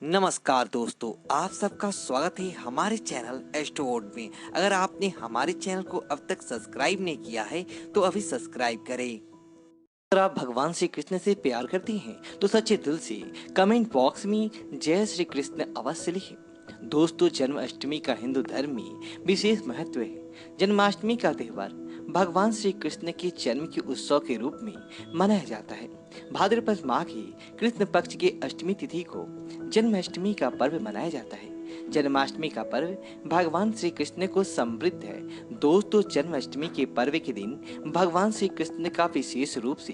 नमस्कार दोस्तों, आप सबका स्वागत है हमारे चैनल एस्ट्रोवर्ड में। अगर आपने हमारे चैनल को अब तक सब्सक्राइब नहीं किया है तो अभी सब्सक्राइब करें। अगर आप भगवान श्री कृष्ण से प्यार करते हैं तो सच्चे दिल से कमेंट बॉक्स में जय श्री कृष्ण अवश्य लिखें। दोस्तों, जन्माष्टमी का हिंदू धर्म में विशेष महत्व है। जन्माष्टमी का त्योहार भगवान श्री कृष्ण के जन्म के उत्सव के रूप में मनाया जाता है। भाद्रपद माह की कृष्ण पक्ष के अष्टमी तिथि को जन्माष्टमी का पर्व मनाया जाता है। जन्माष्टमी का पर्व भगवान श्री कृष्ण को समृद्ध है। दोस्तों, जन्माष्टमी के पर्व के दिन भगवान श्री कृष्ण का विशेष रूप से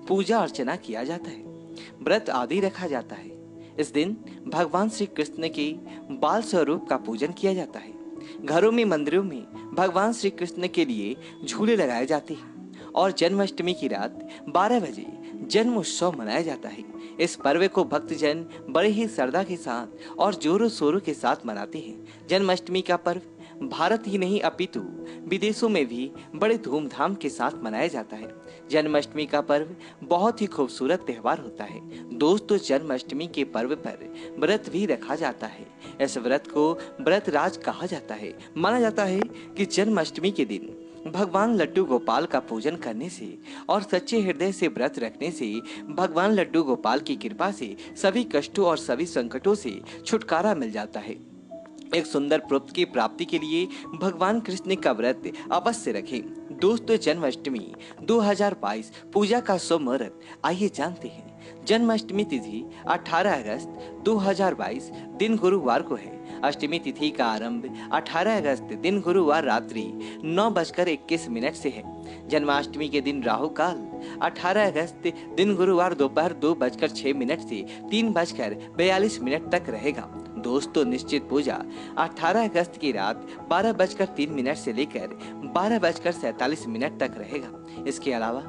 पूजा अर्चना किया जाता है, व्रत आदि रखा जाता है। इस दिन भगवान श्री कृष्ण के बाल स्वरूप का पूजन किया जाता है। घरों में, मंदिरों में भगवान श्री कृष्ण के लिए झूले लगाए जाते हैं और जन्माष्टमी की रात 12 बजे जन्म उत्सव मनाया जाता है। इस पर्व को भक्तजन बड़े ही श्रद्धा के साथ और जोरों शोरों के साथ मनाते हैं। जन्माष्टमी का पर्व भारत ही नहीं अपितु विदेशों में भी बड़े धूमधाम के साथ मनाया जाता है। जन्माष्टमी का पर्व बहुत ही खूबसूरत त्योहार होता है। दोस्तों, जन्माष्टमी के पर्व पर व्रत भी रखा जाता है। इस व्रत को व्रत राज कहा जाता है। माना जाता है कि जन्माष्टमी के दिन भगवान लड्डू गोपाल का पूजन करने से और सच्चे हृदय से व्रत रखने से भगवान लड्डू गोपाल की कृपा से सभी कष्टों और सभी संकटों से छुटकारा मिल जाता है। एक सुंदर पुत्र की प्राप्ति के लिए भगवान कृष्ण का व्रत अवश्य रखें। दोस्तों, जन्माष्टमी 2022 पूजा का शुभ मुहूर्त आइए जानते हैं। जन्माष्टमी तिथि 18 अगस्त 2022 दिन गुरुवार को है। अष्टमी तिथि का आरंभ 18 अगस्त दिन गुरुवार रात्रि 9:21 से है। जन्माष्टमी के दिन राहु काल 18 अगस्त दिन गुरुवार दोपहर 2:06 से 3:42 तक रहेगा। दोस्तों, निश्चित पूजा 18 अगस्त की रात 12:03 से लेकर 12:47 तक रहेगा। इसके अलावा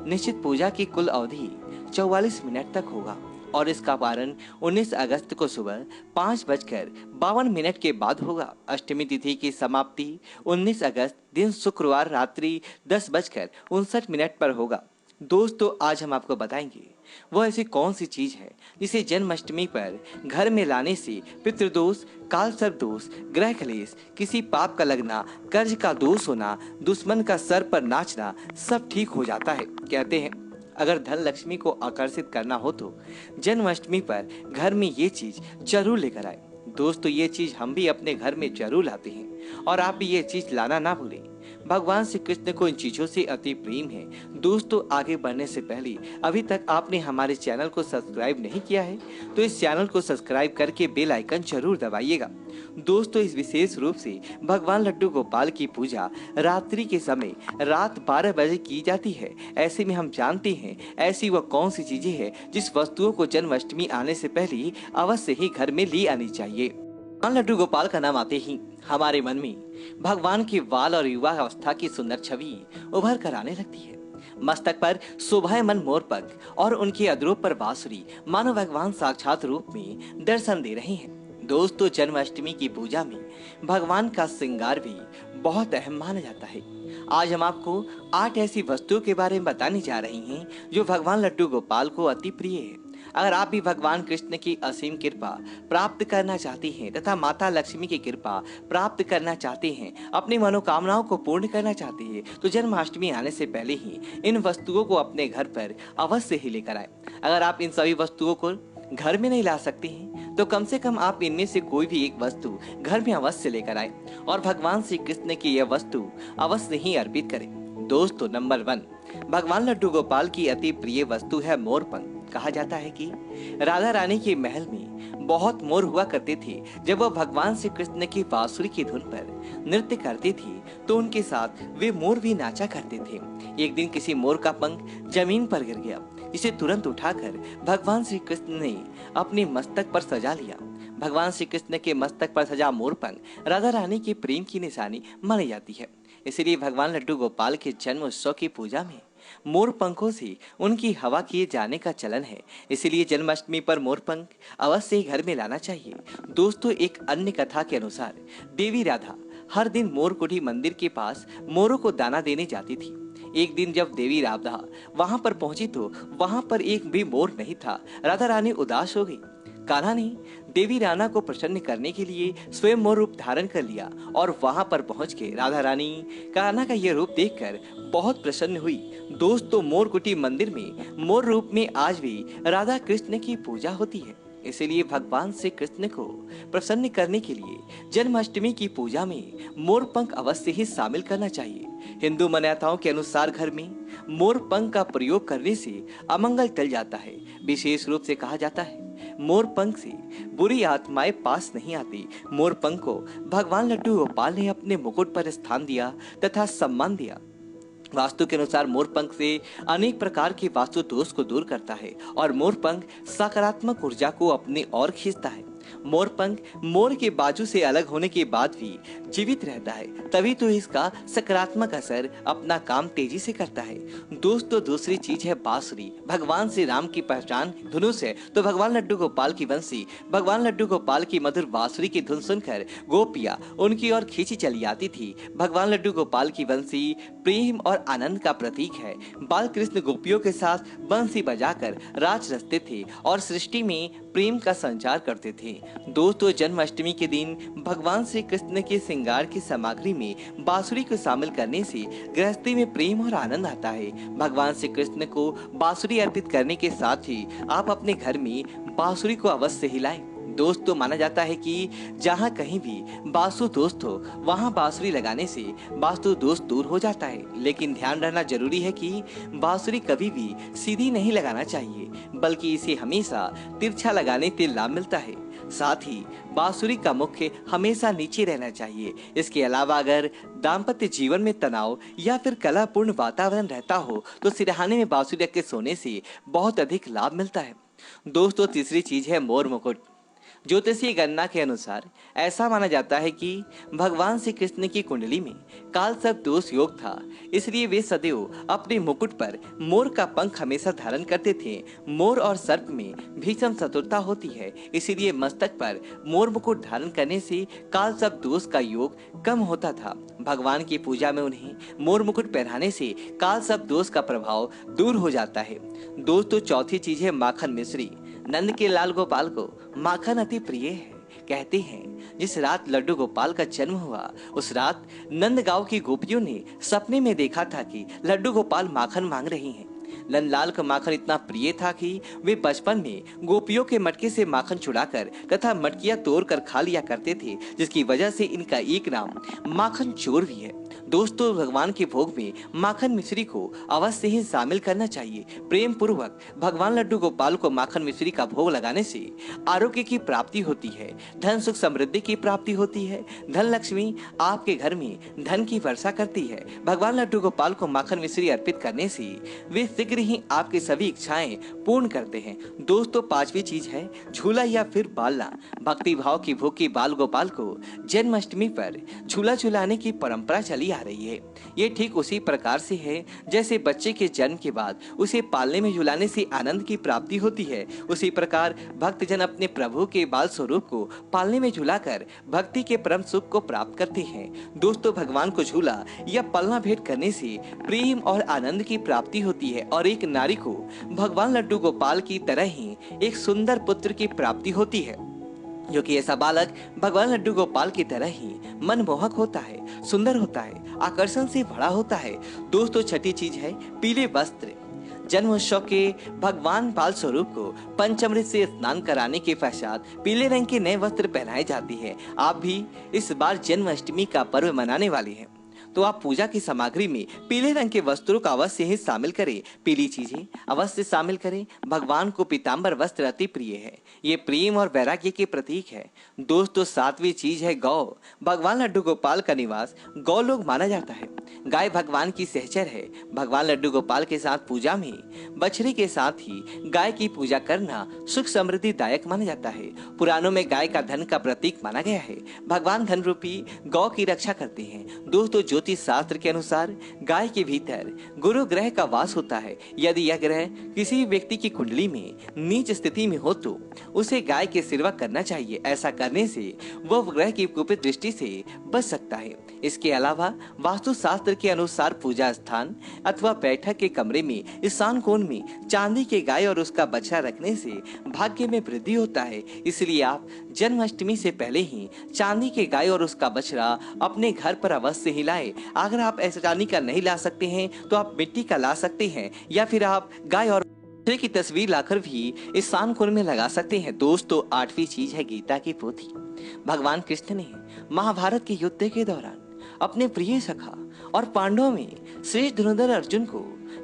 निश्चित पूजा की कुल अवधि 44 मिनट तक होगा और इसका पारण 19 अगस्त को सुबह 5:52 के बाद होगा। अष्टमी तिथि की समाप्ति 19 अगस्त दिन शुक्रवार रात्रि 10:59 पर होगा। दोस्तों, आज हम आपको बताएंगे वह ऐसी कौन सी चीज है जिसे जन्माष्टमी पर घर में लाने से पितृदोष, काल सर्प दोष, ग्रह क्लेश, किसी पाप का लगना, कर्ज का दोष होना, दुश्मन का सर पर नाचना सब ठीक हो जाता है। कहते हैं अगर धन लक्ष्मी को आकर्षित करना हो तो जन्माष्टमी पर घर में ये चीज जरूर लेकर आए। दोस्तों, ये चीज हम भी अपने घर में जरूर लाते हैं और आप भी ये चीज लाना ना भूलें। भगवान श्री कृष्ण को इन चीजों से अति प्रेम है। दोस्तों, आगे बढ़ने से पहले अभी तक आपने हमारे चैनल को सब्सक्राइब नहीं किया है तो इस चैनल को सब्सक्राइब करके बेल आइकन जरूर दबाइएगा। दोस्तों, इस विशेष रूप से भगवान लड्डू गोपाल की पूजा रात्रि के समय रात 12 बजे की जाती है। ऐसे में हम जानते हैं ऐसी वह कौन सी चीजें हैं जिस वस्तुओं को जन्माष्टमी आने से पहले अवश्य ही घर में ले आनी चाहिए। भगवान लड्डू गोपाल का नाम आते ही हमारे मन में भगवान के बाल और युवा अवस्था की सुंदर छवि उभर कर आने लगती है। मस्तक पर शोभायमान मोरपंख और उनके अधरों पर बांसुरी मानो भगवान साक्षात रूप में दर्शन दे रहे हैं। दोस्तों, जन्माष्टमी की पूजा में भगवान का श्रृंगार भी बहुत अहम माना जाता है। आज हम आपको 8 ऐसी वस्तुओं के बारे में बताने जा रहे हैं जो भगवान लड्डू गोपाल को अति प्रिय है। अगर आप भी भगवान कृष्ण की असीम कृपा प्राप्त करना चाहते हैं तथा माता लक्ष्मी की कृपा प्राप्त करना चाहते हैं, अपनी मनोकामनाओं को पूर्ण करना चाहते हैं तो जन्माष्टमी आने से पहले ही इन वस्तुओं को अपने घर पर अवश्य ही लेकर आए। अगर आप इन सभी वस्तुओं को घर में नहीं ला सकते हैं तो कम से कम आप इनमें से कोई भी एक वस्तु घर में अवश्य लेकर आए और भगवान श्री कृष्ण की यह वस्तु अवश्य ही अर्पित करें। दोस्तों, नंबर 1 भगवान लड्डू गोपाल की अति प्रिय वस्तु है मोरपंख। कहा जाता है कि राधा रानी के महल में बहुत मोर हुआ करते थे। जब वह भगवान श्री कृष्ण की बांसुरी की धुन पर नृत्य करती थी तो उनके साथ वे मोर भी नाचा करते थे। एक दिन किसी मोर का पंख जमीन पर गिर गया, जिसे तुरंत उठाकर भगवान श्री कृष्ण ने अपने मस्तक पर सजा लिया। भगवान श्री कृष्ण के मस्तक पर सजा मोर पंख राधा रानी के प्रेम की निशानी मानी जाती है। इसलिए भगवान लड्डू गोपाल के जन्म उत्सव की पूजा में मोर पंखों से उनकी हवा किए जाने का चलन है। इसलिए जन्माष्टमी पर मोर पंख अवश्य ही घर में लाना चाहिए। दोस्तों, एक अन्य कथा के अनुसार देवी राधा हर दिन मोरकुटी मंदिर के पास मोरों को दाना देने जाती थी। एक दिन जब देवी राधा वहां पर पहुंची तो वहां पर एक भी मोर नहीं था। राधा रानी उदास हो गई। कान्हा ने देवी राना को प्रसन्न करने के लिए स्वयं मोर रूप धारण कर लिया और वहां पर पहुंच के राधा रानी कान्हा का यह रूप देखकर बहुत प्रसन्न हुई। दोस्तों, मोरकुटी मंदिर में मोर रूप में आज भी राधा कृष्ण की पूजा होती है। इसीलिए भगवान श्री कृष्ण को प्रसन्न करने के लिए जन्माष्टमी की पूजा में मोर पंख अवश्य ही शामिल करना चाहिए। हिंदू मान्यताओं के अनुसार घर में मोर पंख का प्रयोग करने से अमंगल टल जाता है। विशेष रूप से कहा जाता है मोर पंख से बुरी आत्माएं पास नहीं आती। मोर पंख को भगवान लड्डू गोपाल ने अपने मुकुट पर स्थान दिया तथा सम्मान दिया। वास्तु के अनुसार मोर पंख से अनेक प्रकार के वास्तु दोष को दूर करता है और मोर पंख सकारात्मक ऊर्जा को अपनी ओर खींचता है। मोर पंख मोर के बाजू से अलग होने के बाद भी जीवित रहता है, तभी तो इसका सकारात्मक असर अपना काम तेजी से करता है। दोस्तों, दूसरी चीज है बांसुरी। भगवान श्री राम की पहचान धनुष है, तो भगवान लड्डू गोपाल की बंसी, भगवान लड्डू गोपाल की मधुर बांसुरी की धुन सुनकर गोपियां उनकी ओर खींची चली आती थी। भगवान लड्डू गोपाल की बंसी प्रेम और आनंद का प्रतीक है। बाल कृष्ण गोपियों के साथ बंसी बजाकर राज रचते थे और सृष्टि में प्रेम का संचार करते थे। दोस्तों, जन्माष्टमी के दिन भगवान श्री कृष्ण के श्रृंगार की सामग्री में बांसुरी को शामिल करने से गृहस्थी में प्रेम और आनंद आता है। भगवान श्री कृष्ण को बांसुरी अर्पित करने के साथ ही आप अपने घर में बांसुरी को अवश्य हिलाएं। दोस्तों, माना जाता है कि जहाँ कहीं भी वास्तु दोस्त हो वहाँ बांसुरी लगाने से वास्तु दोष दूर हो जाता है। लेकिन ध्यान रखना जरूरी है कि बांसुरी कभी भी सीधी नहीं लगाना चाहिए, बल्कि इसे हमेशा तिरछा लगाने से लाभ मिलता है। साथ ही बांसुरी का मुख्य हमेशा नीचे रहना चाहिए। इसके अलावा अगर दाम्पत्य जीवन में तनाव या फिर कलापूर्ण वातावरण रहता हो तो सिरहाने में बांसुरी रख के सोने से बहुत अधिक लाभ मिलता है। दोस्तों, तीसरी चीज है मोर मुकुट। ज्योतिषीय गणना के अनुसार ऐसा माना जाता है कि भगवान श्री कृष्ण की कुंडली में काल सर्प दोष योग था, इसलिए वे सदैव अपने मुकुट पर मोर का पंख हमेशा धारण करते थे। मोर और सर्प में भीषण शत्रुता होती है, इसीलिए मस्तक पर मोर मुकुट धारण करने से काल सर्प दोष का योग कम होता था। भगवान की पूजा में उन्हें मोर मुकुट पहनाने से काल सर्प दोष का प्रभाव दूर हो जाता है। दोस्तों, चौथी चीज है माखन मिश्री। नंद के लाल गोपाल को माखन अति प्रिय है। कहते हैं जिस रात लड्डू गोपाल का जन्म हुआ उस रात नंदगांव की गोपियों ने सपने में देखा था कि लड्डू गोपाल माखन मांग रही हैं। नंदलाल का माखन इतना प्रिय था कि वे बचपन में गोपियों के मटके से माखन चुराकर तथा मटकियां तोड़कर खा लिया करते थे, जिसकी वजह से इनका एक नाम माखन चोर भी है। दोस्तों, भगवान के भोग में माखन मिश्री को अवश्य ही शामिल करना चाहिए। प्रेम पूर्वक भगवान लड्डू गोपाल को माखन मिश्री का भोग लगाने से आरोग्य की प्राप्ति होती है, धन सुख समृद्धि की प्राप्ति होती है, धन लक्ष्मी आपके घर में धन की वर्षा करती है। भगवान लड्डू गोपाल को माखन मिश्री अर्पित करने से वे शीघ्र ही आपकी सभी इच्छाएं पूर्ण करते हैं। दोस्तों, पांचवी चीज है झूला या फिर बालना। भक्ति भाव की भूखी बाल गोपाल को जन्माष्टमी पर झूला झुलाने की परंपरा चली आ रही है। ये ठीक उसी प्रकार से है जैसे बच्चे के जन्म के बाद उसे पालने में झुलाने से आनंद की प्राप्ति होती है, उसी प्रकार भक्तजन अपने प्रभु के बाल स्वरूप को पालने में झुलाकर भक्ति के परम सुख को प्राप्त करते हैं। दोस्तों, भगवान को झूला या पलना भेंट करने से प्रेम और आनंद की प्राप्ति होती है और एक नारी को भगवान लड्डू गोपाल की तरह ही एक सुंदर पुत्र की प्राप्ति होती है, जो कि ऐसा बालक भगवान लड्डू गोपाल की तरह ही मनमोहक होता है, सुंदर होता है, आकर्षण से भरा होता है। दोस्तों, छठी चीज है पीले वस्त्र। जन्मोत्सव के भगवान बाल स्वरूप को पंचामृत से स्नान कराने के पश्चात पीले रंग के नए वस्त्र पहनाए जाते हैं। आप भी इस बार जन्माष्टमी का पर्व मनाने वाले हैं तो आप पूजा की सामग्री में पीले रंग के वस्त्रों का अवश्य ही शामिल करें। पीली चीजें अवश्य शामिल करें। भगवान को पीताम्बर वस्त्र अति प्रिय है, ये प्रेम और वैराग्य के प्रतीक है। दोस्तों, सातवीं चीज है गौ। भगवान लड्डू गोपाल का निवास गौ लोग माना जाता है। गाय भगवान की सहचर है। भगवान लड्डू गोपाल के साथ पूजा में बछड़ी के साथ ही गाय की पूजा करना सुख समृद्धि दायक माना जाता है। पुराणों में गाय का धन का प्रतीक माना गया है। भगवान धन रूपी गौ की रक्षा करते हैं। दोस्तों, ज्योतिष शास्त्र के अनुसार गाय के भीतर गुरु ग्रह का वास होता है। यदि यह ग्रह किसी भी व्यक्ति की कुंडली में नीच स्थिति में हो तो उसे गाय की सेवा करना चाहिए। ऐसा करने से वह ग्रह की कुपित दृष्टि से बच सकता है। इसके अलावा वास्तु शास्त्र के अनुसार पूजा स्थान अथवा बैठक के कमरे में ईशान कोण में चांदी के गाय और उसका बछड़ा रखने से भाग्य में वृद्धि होता है। इसलिए आप जन्माष्टमी से पहले ही चांदी के गाय और उसका बछड़ा अपने घर पर अवश्य ही लाएं। अगर आप ऐसा चांदी का नहीं ला सकते हैं तो आप मिट्टी का ला सकते हैं, या फिर आप गाय और बछड़े की तस्वीर लाकर भी ईशान कोण में लगा सकते हैं। दोस्तों, 8वीं चीज है गीता की पोथी। भगवान कृष्ण ने महाभारत के युद्ध के दौरान अपने प्रिय सखा और पांडवों में श्रेष्ठ धनुर्धर अर्जुन को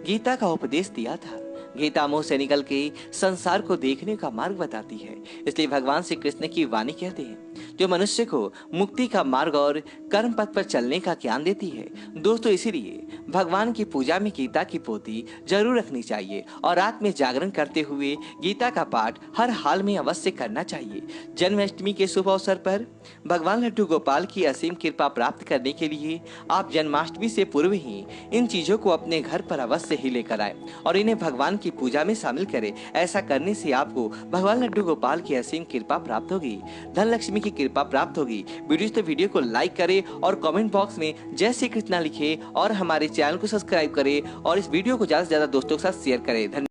गीता का उपदेश दिया था। गीता मोह से निकल के संसार को देखने का मार्ग बताती है। इसलिए भगवान श्री कृष्ण की वाणी कहते हैं जो मनुष्य को मुक्ति का मार्ग और कर्म पथ पर चलने का ज्ञान देती है। दोस्तों, इसीलिए भगवान की पूजा में गीता की पोथी जरूर रखनी चाहिए और रात में जागरण करते हुए गीता का पाठ हर हाल में अवश्य करना चाहिए। जन्माष्टमी के शुभ अवसर पर भगवान लड्डू गोपाल की असीम कृपा प्राप्त करने के लिए आप जन्माष्टमी से पूर्व ही इन चीजों को अपने घर पर अवश्य ही लेकर आए और इन्हें भगवान की पूजा में शामिल करें। ऐसा करने से आपको भगवान लड्डू गोपाल की असीम कृपा प्राप्त होगी, धन लक्ष्मी की कृपा प्राप्त होगी। वीडियो को लाइक करें और कमेंट बॉक्स में जय श्री कृष्णा लिखें और हमारे चैनल को सब्सक्राइब करें और इस वीडियो को ज्यादा से ज्यादा दोस्तों के साथ शेयर करें। धन्यवाद।